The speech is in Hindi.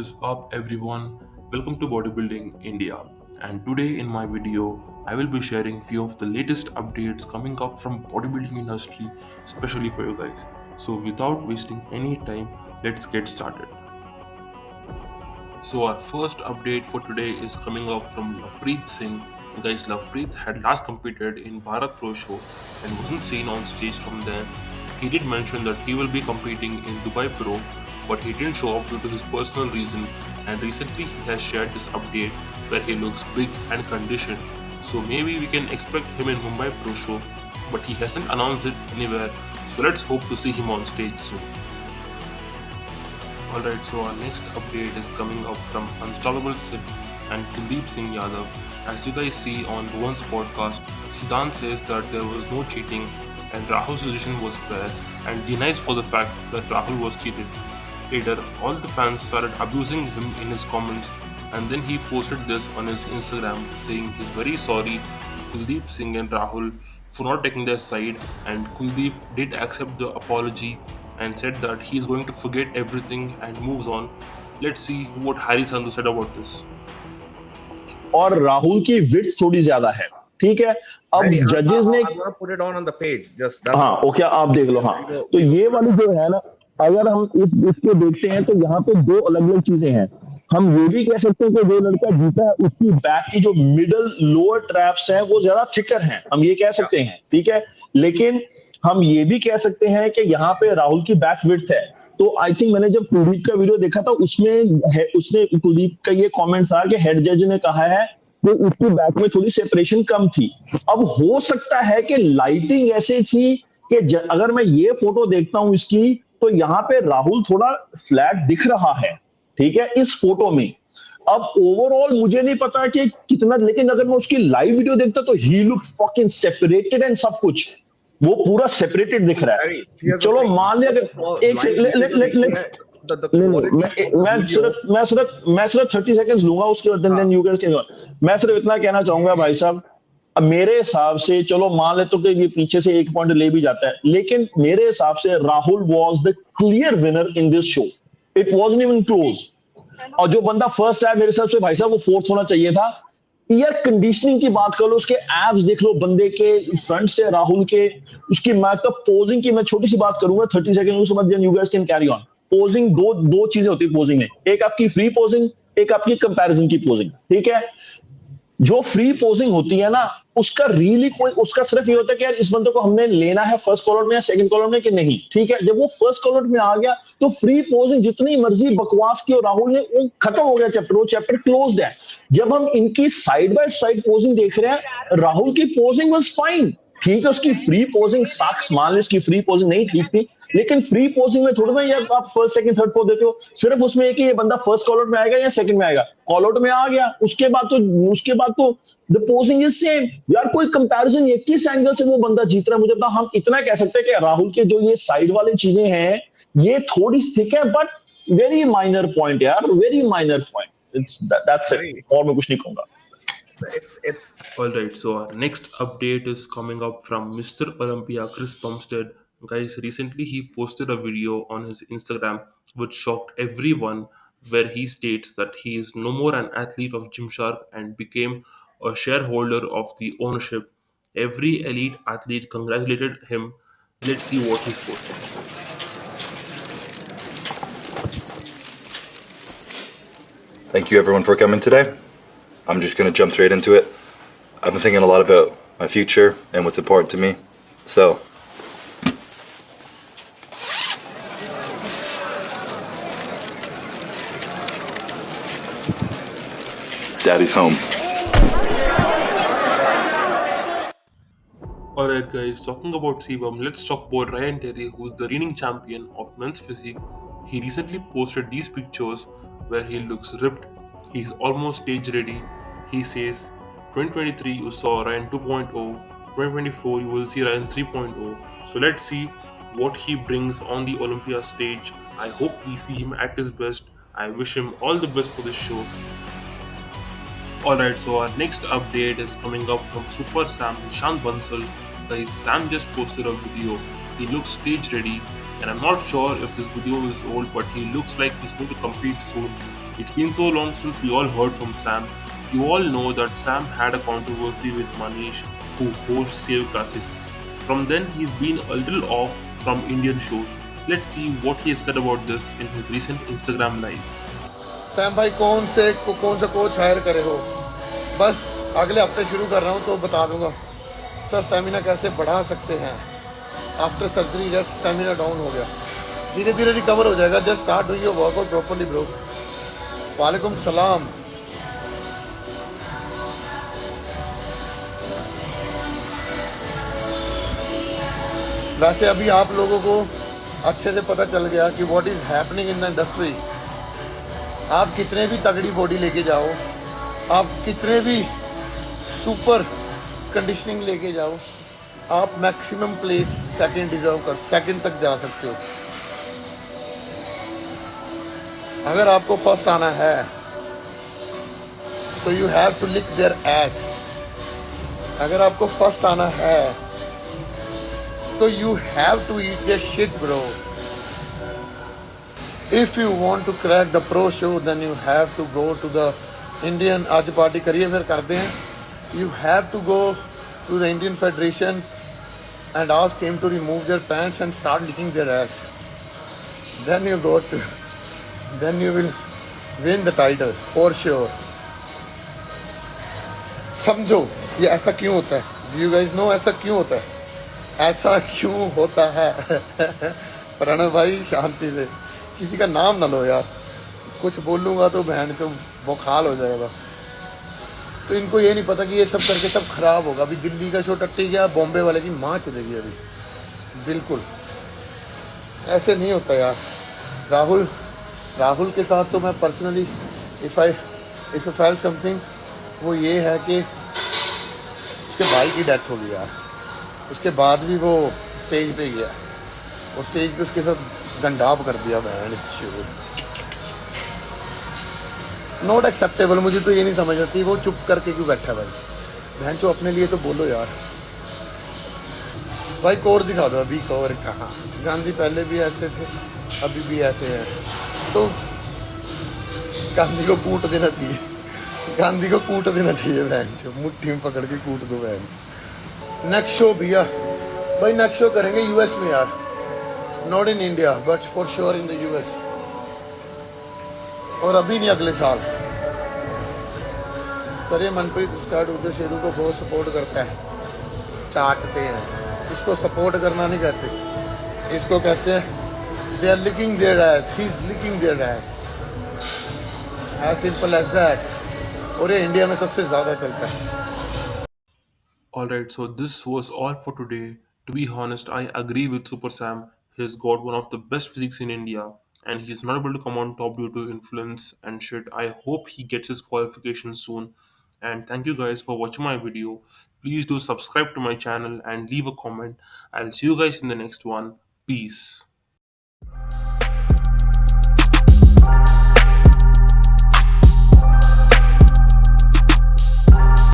is up everyone? Welcome to Bodybuilding India. And today in my video, I will be sharing few of the latest updates coming up from bodybuilding industry, especially for you guys. So without wasting any time, let's get started. So our first update for today is coming up from Lovepreet Singh. Guys, Lovepreet had last competed in Bharat Pro Show and wasn't seen on stage from there. He did mention that he will be competing in Dubai Pro, but he didn't show up due to his personal reason. And recently he has shared this update where he looks big and conditioned. So maybe we can expect him in Mumbai Pro Show, but he hasn't announced it anywhere. So let's hope to see him on stage soon. Alright, so our next update is coming up from Unstoppable Sid and Kuldeep Singh Yadav. As you guys see on Rohan's podcast, Siddhant says that there was no cheating and Rahul's decision was fair and denies for the fact that Rahul was cheated. Later, all the fans started abusing him in his comments and then he posted this on his Instagram saying he's very sorry to Kuldeep Singh and Rahul for not taking their side, and Kuldeep did accept the apology and said that he's going to forget everything and moves on. Let's see what Harry Sandhu said about this. और राहुल की विड्थ थोड़ी ज्यादा है, ठीक है। अब जजेस ने put it on the page, just हाँ ओके, आप देख लो। हाँ, तो ये वाली जो है ना, अगर हम इसको देखते हैं तो यहाँ पे दो अलग अलग चीजें हैं। हम ये भी कह सकते हैं कि जो लड़का जीता है उसकी बैक की जो मिडल लोअर ट्रैप्स हैं वो ज्यादा थिकर हैं, हम ये कह सकते हैं, ठीक है। लेकिन हम ये भी कह सकते हैं कि यहाँ पे राहुल की बैक विड्थ है। तो आई थिंक मैंने जब कुलदीप का वीडियो देखा था उसमें कुलदीप का ये कमेंट था कि हेड जज ने कहा है कि उसकी बैक में थोड़ी सेपरेशन कम थी। अब हो सकता है कि लाइटिंग ऐसे थी कि अगर मैं ये फोटो देखता हूं इसकी, तो यहाँ पे राहुल थोड़ा फ्लैट दिख रहा है, ठीक है, इस फोटो में। अब ओवरऑल मुझे नहीं पता कि कितना, लेकिन अगर मैं उसकी लाइव वीडियो देखता तो ही लुक फकिंग सेपरेटेड एंड सब कुछ वो पूरा सेपरेटेड दिख रहा है। चलो मान लिया मैं सिर्फ 30 सेकंड्स लूंगा उसके बाद देन यू गाइस कैन। मैं सिर्फ इतना कहना चाहूंगा भाई साहब, अब मेरे हिसाब से चलो मान ले तो कि ये पीछे से एक पॉइंट ले भी जाता है, लेकिन मेरे हिसाब से Rahul was the clear winner in this show. It wasn't even close. और जो बंदा फर्स्ट आया मेरे हिसाब से भाई साहब वो फोर्थ होना चाहिए था। यार कंडीशनिंग की बात कर लो, उसके एब्स देख लो बंदे के, फ्रंट से राहुल के, उसकी मैं तो पोजिंग की मैं छोटी सी बात करूंगा 30 सेकंड, उसके बाद you guys can carry on. Posing दो चीजें होती है पोजिंग में, एक आपकी फ्री पोजिंग, एक आपकी कंपैरिजन की पोजिंग, ठीक है। जो फ्री पोजिंग होती है ना, उसका रियली कोई, उसका सिर्फ ये होता है कि यार इस बंदे को हमने लेना है फर्स्ट कॉलर में या सेकंड कॉलर में कि नहीं, ठीक है। जब वो फर्स्ट कॉलर में आ गया तो फ्री पोजिंग जितनी मर्जी बकवास की और राहुल ने, वो खत्म हो गया चैप्टर, वो चैप्टर क्लोज्ड है। जब हम इनकी साइड बाय साइड पोजिंग देख रहे हैं, राहुल की पोजिंग वाज फाइन, ठीक है। उसकी फ्री पोजिंग सक्स, मान लो उसकी फ्री पोजिंग नहीं ठीक थी, लेकिन फ्री पोजिंग में थोड़ा ना यार आप फर्स्ट सेकंड थर्ड फोर्थ देते हो, सिर्फ उसमें है कि ये बंदा फर्स्ट कॉल आउट में आएगा या सेकंड में आएगा। कॉल आउट में आ गया, उसके बाद तो द पोजिंग इज सेम। यार कोई कंपैरिजन ये किस एंगल से वो बंदा जीत रहा है मुझे पता। हम इतना कह सकते हैं कि राहुल के जो ये साइड वाली चीजें हैं ये थोड़ी थिक है, बट वेरी माइनर पॉइंट यार, very minor point. It's that's it, और मैं कुछ नहीं कहूंगा। it's Alright, so our next update is coming up from Mr. Olympia Chris Bumstead. Guys, recently he posted a video on his Instagram which shocked everyone, where he states that he is no more an athlete of Gymshark and became a shareholder of the ownership. Every elite athlete congratulated him. Let's see what he's posted. Thank you everyone for coming today. I'm just going to jump straight into it. I've been thinking a lot about my future and what's important to me. So, Daddy's home. Alright guys, talking about Sebum, let's talk about Ryan Terry, who's the reigning champion of men's physique. He recently posted these pictures where he looks ripped. He's almost stage ready. He says 2023 you saw Ryan 2.0, 2024 you will see Ryan 3.0. So let's see what he brings on the Olympia stage. I hope we see him at his best. I wish him all the best for this show. Alright, so our next update is coming up from Super Sam Nishant Bansal. Guys, Sam just posted a video. He looks stage ready, and I'm not sure if this video is old, but he looks like he's going to compete soon. It's been so long since we all heard from Sam. You all know that Sam had a controversy with Manish, who hosts Save Classic. From then, he's been a little off from Indian shows. Let's see what he has said about this in his recent Instagram live. Sam भाई कौन सा कोच हायर करे हो? बस अगले हफ्ते शुरू कर रहा हूँ तो बता दूंगा सर स्टेमिना कैसे बढ़ा सकते हैं। After surgery just stamina down हो गया, धीरे धीरे रिकवर हो जाएगा। Just start doing your workout properly bro. वालेकुम सलाम। वैसे अभी आप लोगों को अच्छे से पता चल गया कि what is happening in the industry. आप कितने भी तगड़ी बॉडी लेके जाओ, आप कितने भी सुपर कंडीशनिंग लेके जाओ, आप मैक्सिमम प्लेस सेकंड डिजर्व कर, सेकंड तक जा सकते हो। अगर आपको फर्स्ट आना है तो you have to lick their ass. अगर आपको फर्स्ट आना है तो you have to eat their shit bro. If you want to crack the pro show then you have to go to the Indian, आज पार्टी करिए फिर करते हैं। You have to go to the Indian Federation and ask him to remove their pants and start licking their ass. Then you will win the title for sure. समझो ये ऐसा क्यों होता है? Do you guys know ऐसा क्यों होता है? ऐसा क्यों होता है? प्रणव भाई शांति से, किसी का नाम ना लो यार, कुछ बोलूँगा तो बहन को बौखाल हो जाएगा। तो इनको ये नहीं पता कि ये सब करके सब खराब होगा। अभी दिल्ली का शो टट्टी गया, बॉम्बे वाले की माँ चलेगी अभी। बिल्कुल ऐसे नहीं होता यार। राहुल के साथ तो मैं personally if I felt something, वो ये है कि उसके भाई की डेथ हो गई यार। उसके बाद भी वो स्टेज पे गया, वो स्टेज पे उसके साथ गंडाप कर दिया बहन। Not acceptable. मुझे तो ये नहीं समझ आती वो चुप करके क्यों बैठा भाई। बहन चो अपने लिए तो बोलो यार। भाई कोर दिखा दो। अभी कोर कहाँ? गांधी पहले भी ऐसे थे, अभी भी ऐसे हैं। तो गांधी को कूट देना चाहिए, गांधी को कूट देना चाहिए बहन चो, मुट्ठी में पकड़ के कूट दो बहन। नेक्स्ट शो भैया, भाई नेक्स्ट शो करेंगे यूएस में यार, not in India but for sure in the US. और अभी नहीं, अगले साल। सर ये मनप्रीत स्टार्ट उदय शेरू को बहुत सपोर्ट करता है, चाटते हैं। इसको सपोर्ट करना नहीं कहते, इसको कहते हैं they are licking their ass, he is licking their ass, as simple as that. और ये इंडिया में सबसे ज़्यादा चलता है। Alright, so this was all for today. To be honest, I agree with Super Sam. He's got one of the best physiques in India, and he's not able to come on top due to influence and shit. I hope he gets his qualification soon. And thank you guys for watching my video. Please do subscribe to my channel and leave a comment. I'll see you guys in the next one. Peace.